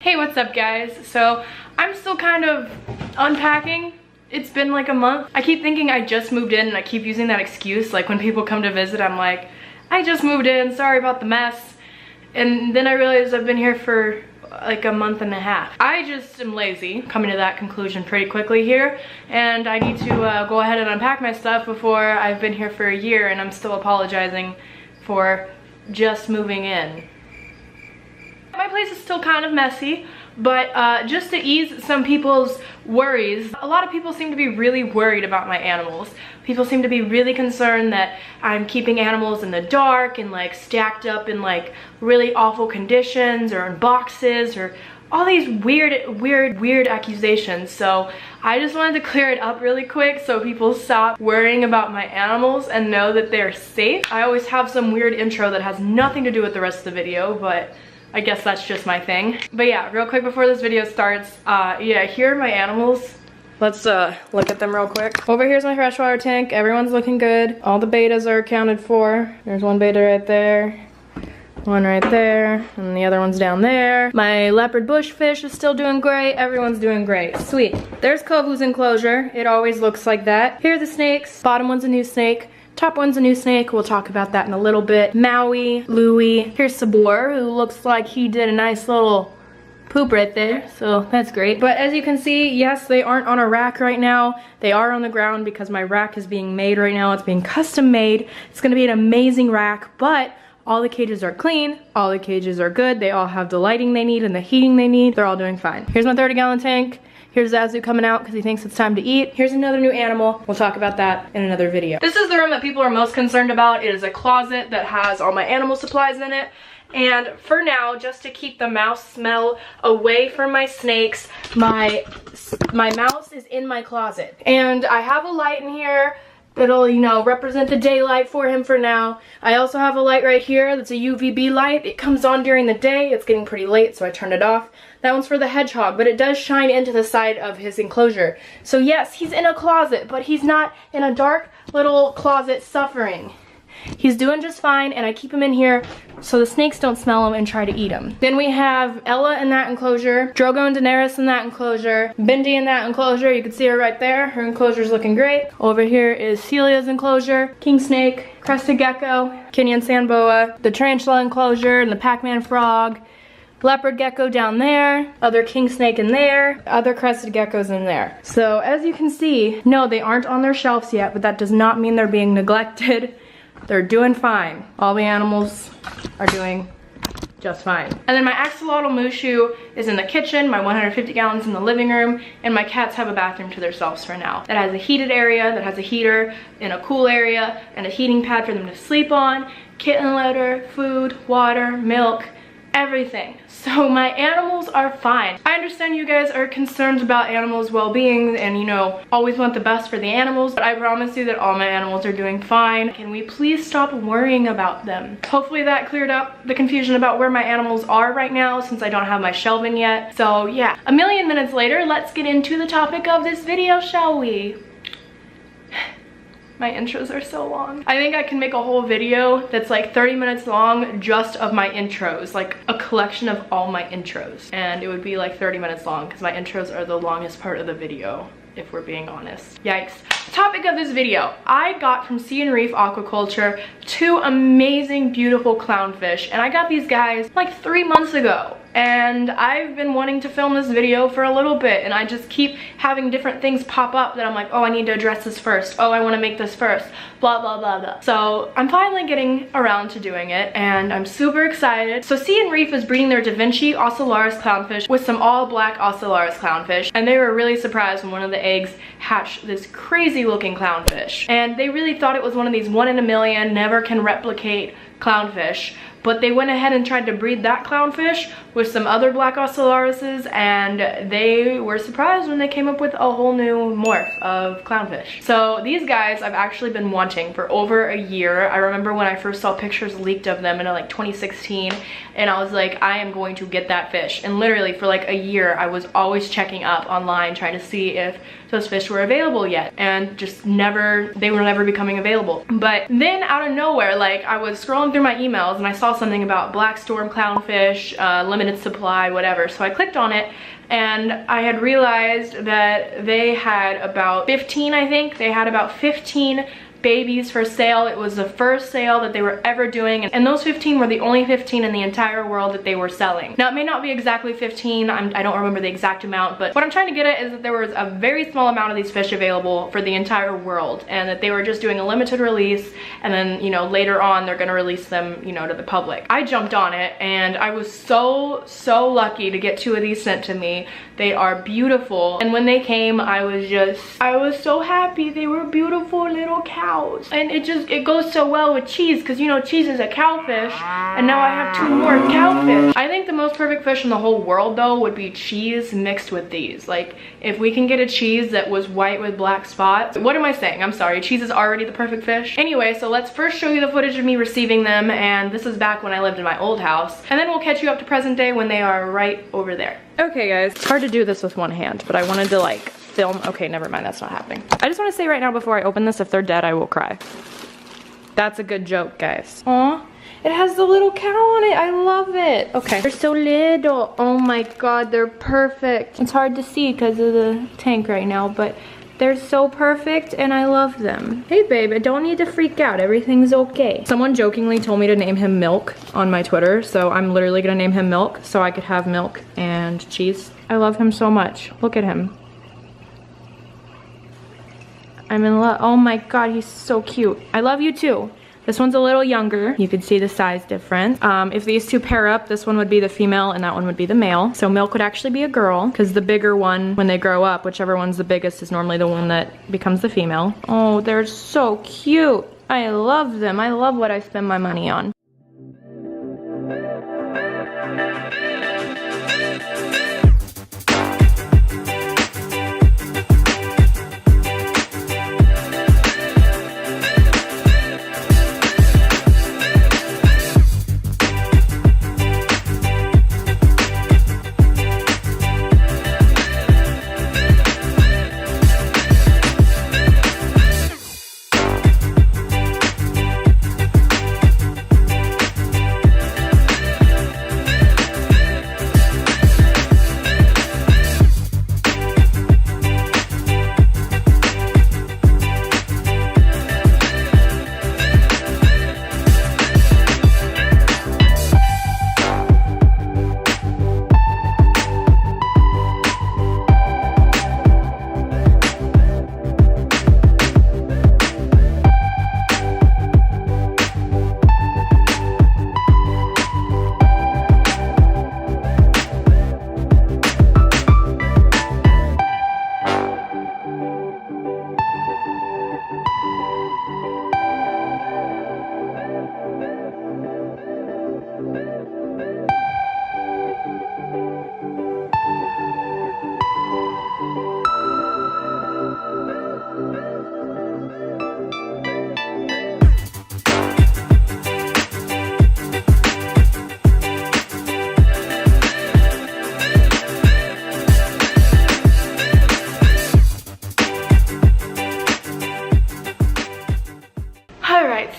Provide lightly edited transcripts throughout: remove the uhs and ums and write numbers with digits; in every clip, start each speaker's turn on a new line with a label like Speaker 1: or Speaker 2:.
Speaker 1: Hey, what's up guys? So I'm still kind of unpacking. It's been like a month. I keep thinking I just moved in and I keep using that excuse. Like when people come to visit, I'm like, I just moved in, sorry about the mess. And then I realized I've been here for like a month and a half. I just am lazy, coming to that conclusion pretty quickly here. And I need to go ahead and unpack my stuff before I've been here for a year and I'm still apologizing for just moving in. My place is still kind of messy, but just to ease some people's worries, a lot of people seem to be really worried about my animals. People seem to be really concerned that I'm keeping animals in the dark and like stacked up in like really awful conditions or in boxes or all these weird accusations. So I just wanted to clear it up really quick so people stop worrying about my animals and know that they're safe. I always have some weird intro that has nothing to do with the rest of the video, but I guess that's just my thing. But yeah, real quick before this video starts, yeah, here are my animals. Let's look at them real quick. Over here's my freshwater tank. Everyone's looking good. All the betas are accounted for. There's one beta right there, one right there, and the other one's down there. My leopard bushfish is still doing great. Everyone's doing great. Sweet. There's Kovu's enclosure. It always looks like that. Here are the snakes. Bottom one's a new snake. Top one's a new snake. We'll talk about that in a little bit. Maui, Louie. Here's Sabor, who looks like he did a nice little poop right there, so that's great. But as you can see, yes, they aren't on a rack right now. They are on the ground because my rack is being made right now. It's being custom made. It's gonna be an amazing rack, but all the cages are clean, all the cages are good. They all have the lighting they need and the heating they need. They're all doing fine. Here's my 30-gallon tank. Here's Zazu coming out because he thinks it's time to eat. Here's another new animal. We'll talk about that in another video. This is the room that people are most concerned about. It is a closet that has all my animal supplies in it. And for now, just to keep the mouse smell away from my snakes, my mouse is in my closet. And I have a light in here that'll, you know, represent the daylight for him for now. I also have a light right here that's a UVB light. It comes on during the day. It's getting pretty late, so I turned it off. That one's for the hedgehog, but it does shine into the side of his enclosure. So yes, he's in a closet, but he's not in a dark little closet suffering. He's doing just fine, and I keep him in here so the snakes don't smell him and try to eat him. Then we have Ella in that enclosure, Drogo and Daenerys in that enclosure, Bindi in that enclosure. You can see her right there. Her enclosure's looking great. Over here is Celia's enclosure, king snake, crested gecko, Kenyan sand boa, the tarantula enclosure, and the Pac-Man frog, leopard gecko down there, other king snake in there, other crested geckos in there. So as you can see, no, they aren't on their shelves yet, but that does not mean they're being neglected. They're doing fine. All the animals are doing just fine. And then my axolotl Mushu is in the kitchen, my 150 gallons in the living room, and my cats have a bathroom to themselves for now. That has a heated area, that has a heater in a cool area, and a heating pad for them to sleep on, kitten litter, food, water, milk, everything. So my animals are fine. I understand you guys are concerned about animals' well-being and, you know, always want the best for the animals, but I promise you that all my animals are doing fine. Can we please stop worrying about them? Hopefully that cleared up the confusion about where my animals are right now, since I don't have my shelving yet. So yeah, a million minutes later, let's get into the topic of this video, shall we? My intros are so long. I think I can make a whole video that's like 30 minutes long just of my intros, like a collection of all my intros. And it would be like 30 minutes long because my intros are the longest part of the video, if we're being honest. Yikes. Topic of this video. I got from Sea and Reef Aquaculture 2 amazing, beautiful clownfish. And I got these guys like 3 months ago. And I've been wanting to film this video for a little bit, and I just keep having different things pop up that I'm like, oh, I need to address this first. Oh, I want to make this first. Blah, blah, blah, blah. So I'm finally getting around to doing it, and I'm super excited. So Sea and Reef is breeding their Da Vinci Ocellaris clownfish with some all-black Ocellaris clownfish, and they were really surprised when one of the eggs hatched this crazy looking clownfish. And they really thought it was one of these 1 in a million, never can replicate clownfish. But they went ahead and tried to breed that clownfish with some other black ocellarises, and they were surprised when they came up with a whole new morph of clownfish. So these guys I've actually been wanting for over a year. I remember when I first saw pictures leaked of them in like 2016, and I was like, I am going to get that fish. And literally for like a year I was always checking up online trying to see if those fish were available yet, and just never, they were never becoming available. But then out of nowhere, like I was scrolling through my emails and I saw saw something about black storm clownfish, limited supply, whatever. So I clicked on it, and I had realized that they had about 15, I think. They had about 15 babies for sale. It was the first sale that they were ever doing, and those 15 were the only 15 in the entire world that they were selling. Now, it may not be exactly 15, I don't remember the exact amount, but what I'm trying to get at is that there was a very small amount of these fish available for the entire world, and that they were just doing a limited release, and then, you know, later on they're gonna release them, you know, to the public. I jumped on it, and I was so lucky to get 2 of these sent to me. They are beautiful, and when they came, I was so happy. They were beautiful little cows. And it goes so well with cheese, because you know cheese is a cowfish, and now I have 2 more cowfish. I think the most perfect fish in the whole world though would be cheese mixed with these. Like, if we can get a cheese that was white with black spots. What am I saying? I'm sorry, cheese is already the perfect fish. Anyway, so let's first show you the footage of me receiving them, and this is back when I lived in my old house, and then we'll catch you up to present day when they are right over there. Okay guys, it's hard to do this with one hand, but I wanted to like film. Okay, never mind, that's not happening. I just want to say right now before I open this, if they're dead, I will cry. That's a good joke, guys. Aw, it has the little cow on it. I love it. Okay, they're so little. Oh my god, they're perfect. It's hard to see because of the tank right now, but they're so perfect and I love them. Hey babe, I don't need to freak out. Everything's okay. Someone jokingly told me to name him Milk on my Twitter, so I'm literally gonna name him Milk so I could have milk and cheese. I love him so much. Look at him. I'm in love. Oh my god, he's so cute. I love you too. This one's a little younger. You can see the size difference. If these 2 pair up, this one would be the female and that one would be the male. So Milk would actually be a girl, because the bigger one, when they grow up, whichever one's the biggest is normally the one that becomes the female. Oh, they're so cute. I love them. I love what I spend my money on.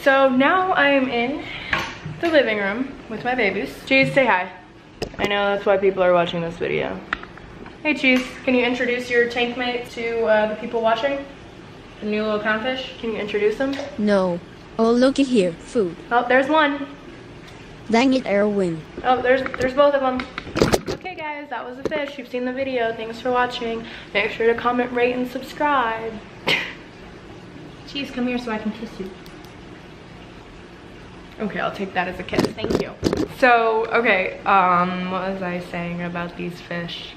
Speaker 1: So now I am in the living room with my babies. Cheese, say hi. I know that's why people are watching this video. Hey Cheese, can you introduce your tank mate to the people watching? The new little clownfish, can you introduce them?
Speaker 2: No. Oh, looky here, food.
Speaker 1: Oh, there's one.
Speaker 2: Dang it, Erwin.
Speaker 1: Oh, there's both of them. Okay guys, that was the fish. You've seen the video. Thanks for watching. Make sure to comment, rate, and subscribe. Cheese, come here so I can kiss you. Okay, I'll take that as a kiss. Thank you. So, okay, what was I saying about these fish?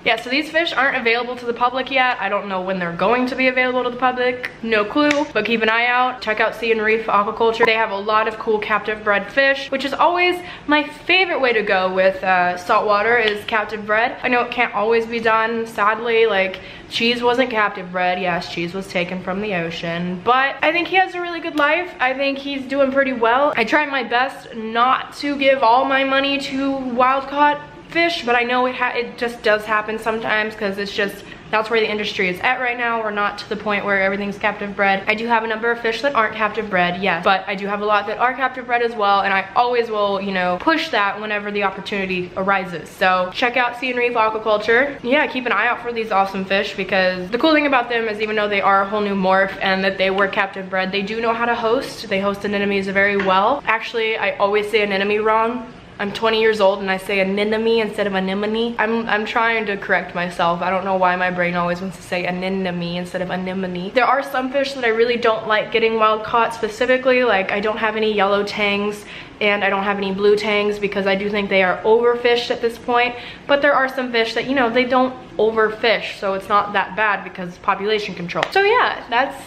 Speaker 1: Yeah, so these fish aren't available to the public yet. I don't know when they're going to be available to the public. No clue, but keep an eye out. Check out Sea and Reef Aquaculture. They have a lot of cool captive bred fish, which is always my favorite way to go with saltwater is captive bred. I know it can't always be done, sadly. Like, Cheese wasn't captive bred. Yes, Cheese was taken from the ocean, but I think he has a really good life. I think he's doing pretty well. I try my best not to give all my money to wild caught fish, but I know it just does happen sometimes because it's just That's where the industry is at right now. We're not to the point where everything's captive bred. I do have a number of fish that aren't captive bred, yes, but I do have a lot that are captive bred as well, and I always will, you know, push that whenever the opportunity arises. So check out Sea and Reef Aquaculture. Yeah, keep an eye out for these awesome fish, because the cool thing about them is even though they are a whole new morph and that they were captive bred, they do know how to host. They host anemones very well. Actually, I always say anemone wrong. I'm 20 years old and I say anemone instead of anemone. I'm trying to correct myself. I don't know why my brain always wants to say anemone instead of anemone. There are some fish that I really don't like getting wild caught specifically. Like, I don't have any yellow tangs and I don't have any blue tangs because I do think they are overfished at this point. But there are some fish that, you know, they don't overfish, so it's not that bad because population control. So yeah,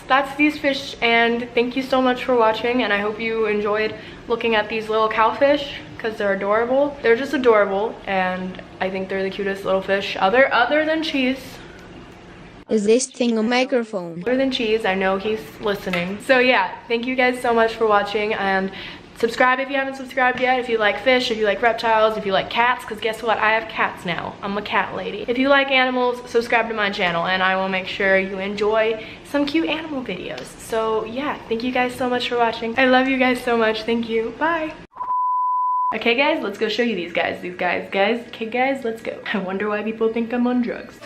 Speaker 1: that's these fish, and thank you so much for watching, and I hope you enjoyed looking at these little cowfish because they're adorable. They're just adorable, and I think they're the cutest little fish other than Cheese.
Speaker 2: Is this thing a microphone?
Speaker 1: Other than Cheese, I know he's listening. So yeah, thank you guys so much for watching, and subscribe if you haven't subscribed yet. If you like fish, if you like reptiles, if you like cats, because guess what? I have cats now. I'm a cat lady. If you like animals, subscribe to my channel and I will make sure you enjoy some cute animal videos. So yeah, thank you guys so much for watching. I love you guys so much. Thank you. Bye. Okay guys, let's go show you these guys. Okay guys, let's go. I wonder why people think I'm on drugs.